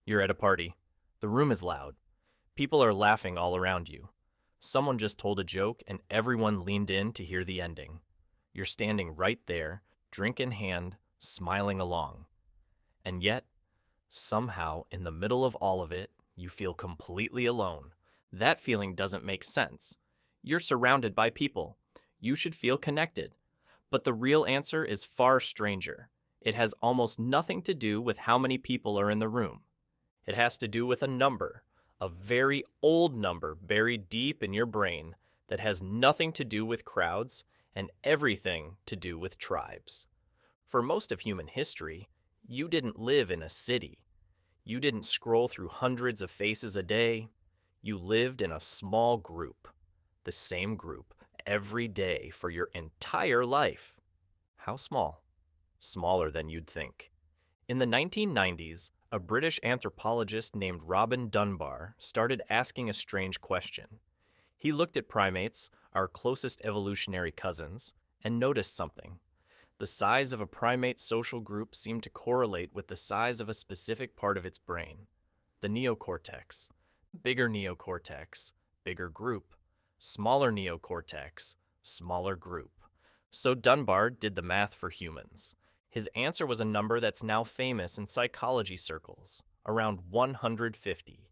You're at a party. The room is loud. People are laughing all around you. Someone just told a joke and everyone leaned in to hear the ending. You're standing right there, drink in hand, smiling along. And yet, somehow, in the middle of all of it, you feel completely alone. That feeling doesn't make sense. You're surrounded by people. You should feel connected. But the real answer is far stranger. It has almost nothing to do with how many people are in the room. It has to do with a number, a very old number buried deep in your brain that has nothing to do with crowds and everything to do with tribes. For most of human history, you didn't live in a city. You didn't scroll through hundreds of faces a day. You lived in a small group, the same group, every day for your entire life. How small? Smaller than you'd think. In the 1990s, a British anthropologist named Robin Dunbar started asking a strange question. He looked at primates, our closest evolutionary cousins, and noticed something. The size of a primate's social group seemed to correlate with the size of a specific part of its brain. The neocortex. Bigger neocortex, bigger group. Smaller neocortex, smaller group. So Dunbar did the math for humans. His answer was a number that's now famous in psychology circles, around 150.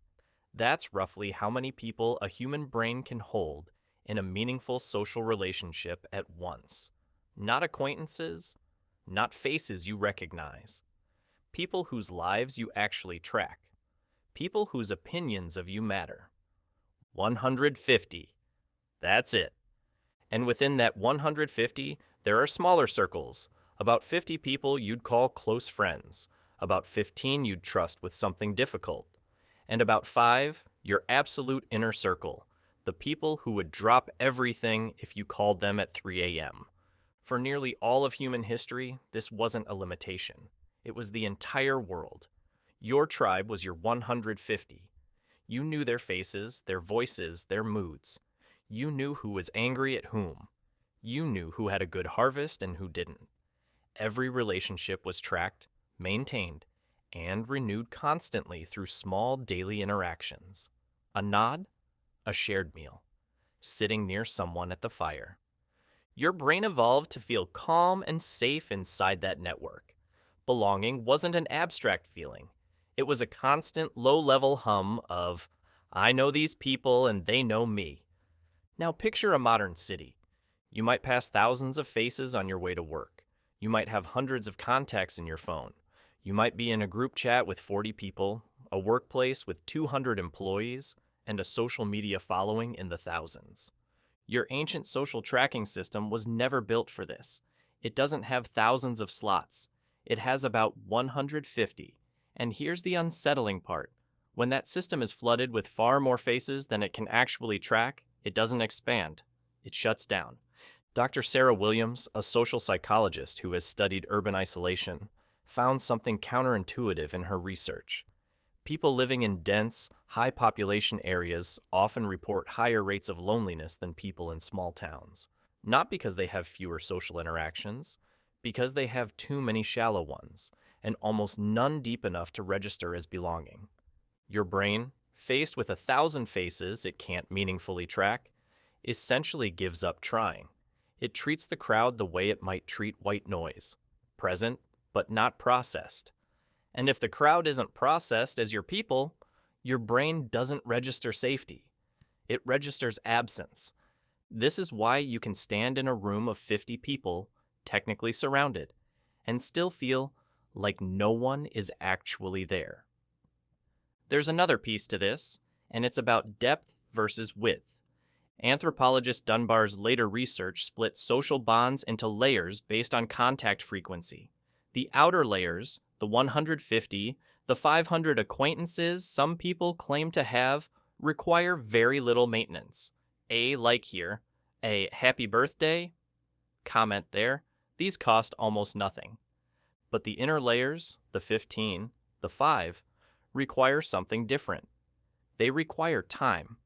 That's roughly how many people a human brain can hold in a meaningful social relationship at once. Not acquaintances, not faces you recognize. People whose lives you actually track. People whose opinions of you matter. 150. That's it. And within that 150, there are smaller circles. About 50 people you'd call close friends, about 15 you'd trust with something difficult, and about 5, your absolute inner circle, the people who would drop everything if you called them at 3 a.m. For nearly all of human history, this wasn't a limitation. It was the entire world. Your tribe was your 150. You knew their faces, their voices, their moods. You knew who was angry at whom. You knew who had a good harvest and who didn't. Every relationship was tracked, maintained, and renewed constantly through small daily interactions. A nod, a shared meal, sitting near someone at the fire. Your brain evolved to feel calm and safe inside that network. Belonging wasn't an abstract feeling. It was a constant low-level hum of, I know these people and they know me. Now picture a modern city. You might pass thousands of faces on your way to work. You might have hundreds of contacts in your phone. You might be in a group chat with 40 people, a workplace with 200 employees, and a social media following in the thousands. Your ancient social tracking system was never built for this. It doesn't have thousands of slots. It has about 150. And here's the unsettling part. When that system is flooded with far more faces than it can actually track, it doesn't expand. It shuts down. Dr. Sarah Williams, a social psychologist who has studied urban isolation, found something counterintuitive in her research. People living in dense, high-population areas often report higher rates of loneliness than people in small towns. Not because they have fewer social interactions, because they have too many shallow ones, and almost none deep enough to register as belonging. Your brain, faced with 1,000 faces it can't meaningfully track, essentially gives up trying. It treats the crowd the way it might treat white noise, present but not processed. And if the crowd isn't processed as your people, your brain doesn't register safety. It registers absence. This is why you can stand in a room of 50 people, technically surrounded, and still feel like no one is actually there. There's another piece to this, and it's about depth versus width. Anthropologist Dunbar's later research split social bonds into layers based on contact frequency. The outer layers, the 150, the 500 acquaintances some people claim to have, require very little maintenance. A like here, a happy birthday, comment there, these cost almost nothing. But the inner layers, the 15, the 5, require something different. They require time.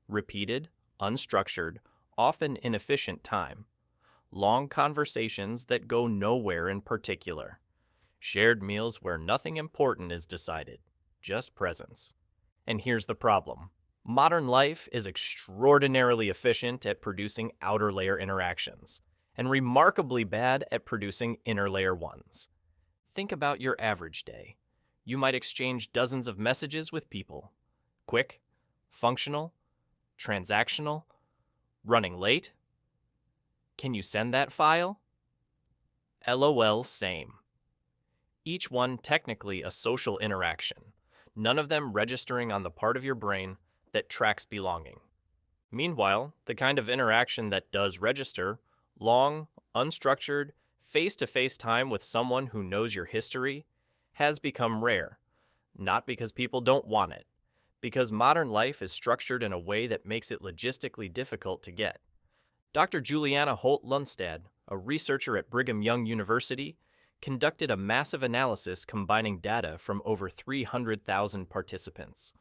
Repeated, unstructured, often inefficient time. Long conversations that go nowhere in particular. Shared meals where nothing important is decided. just presence. And here's the problem. Modern life is extraordinarily efficient at producing outer layer interactions, and remarkably bad at producing inner layer ones. Think about your average day. You might exchange dozens of messages with people. Quick, functional, transactional, running late. Can you send that file? LOL, same. Each one technically a social interaction, none of them registering on the part of your brain that tracks belonging. Meanwhile, the kind of interaction that does register, long, unstructured, face-to-face time with someone who knows your history, has become rare. Not because people don't want it, because modern life is structured in a way that makes it logistically difficult to get. Dr. Juliana Holt-Lundstad, a researcher at Brigham Young University, conducted a massive analysis combining data from over 300,000 participants.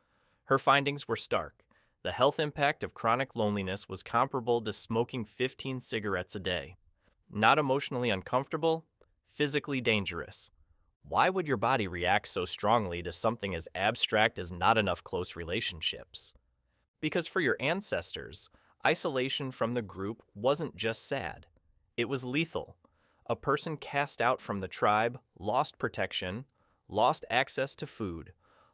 Her findings were stark. The health impact of chronic loneliness was comparable to smoking 15 cigarettes a day. Not emotionally uncomfortable, physically dangerous. Why would your body react so strongly to something as abstract as not enough close relationships? Because for your ancestors, isolation from the group wasn't just sad. It was lethal. A person cast out from the tribe lost protection, lost access to food,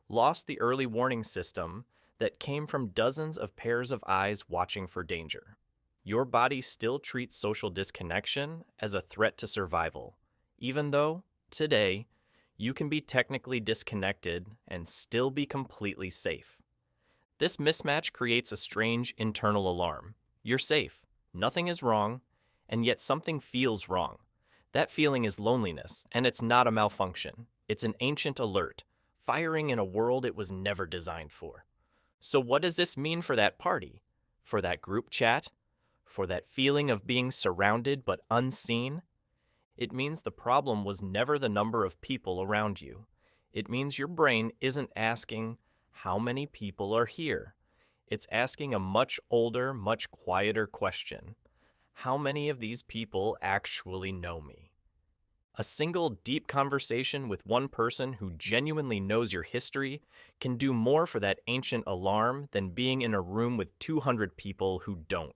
lost the early warning system that came from dozens of pairs of eyes watching for danger. Your body still treats social disconnection as a threat to survival, even though, today, you can be technically disconnected and still be completely safe. This mismatch creates a strange internal alarm. You're safe, nothing is wrong, and yet something feels wrong. That feeling is loneliness, and it's not a malfunction. It's an ancient alert, firing in a world it was never designed for. So what does this mean for that party? For that group chat? For that feeling of being surrounded but unseen? It means the problem was never the number of people around you. It means your brain isn't asking, how many people are here? It's asking a much older, much quieter question. How many of these people actually know me? A single deep conversation with one person who genuinely knows your history can do more for that ancient alarm than being in a room with 200 people who don't.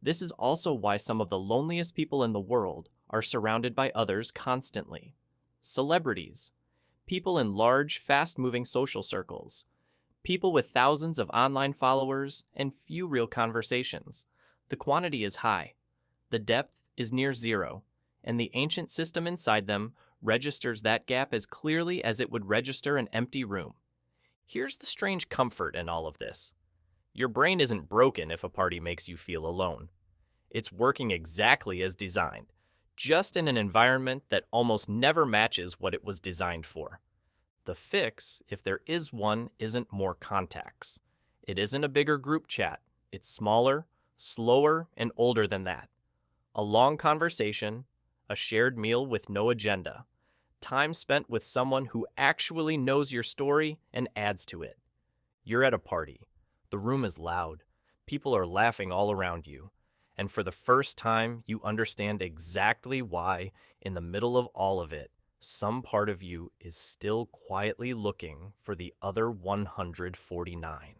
This is also why some of the loneliest people in the world are surrounded by others constantly. Celebrities, people in large, fast-moving social circles, people with thousands of online followers and few real conversations. The quantity is high, the depth is near zero, and the ancient system inside them registers that gap as clearly as it would register an empty room. Here's the strange comfort in all of this. Your brain isn't broken if a party makes you feel alone. It's working exactly as designed, just in an environment that almost never matches what it was designed for. The fix, if there is one, isn't more contacts. It isn't a bigger group chat. It's smaller, slower, and older than that. A long conversation, a shared meal with no agenda, time spent with someone who actually knows your story and adds to it. You're at a party. The room is loud. People are laughing all around you. And for the first time, you understand exactly why, in the middle of all of it, some part of you is still quietly looking for the other 149.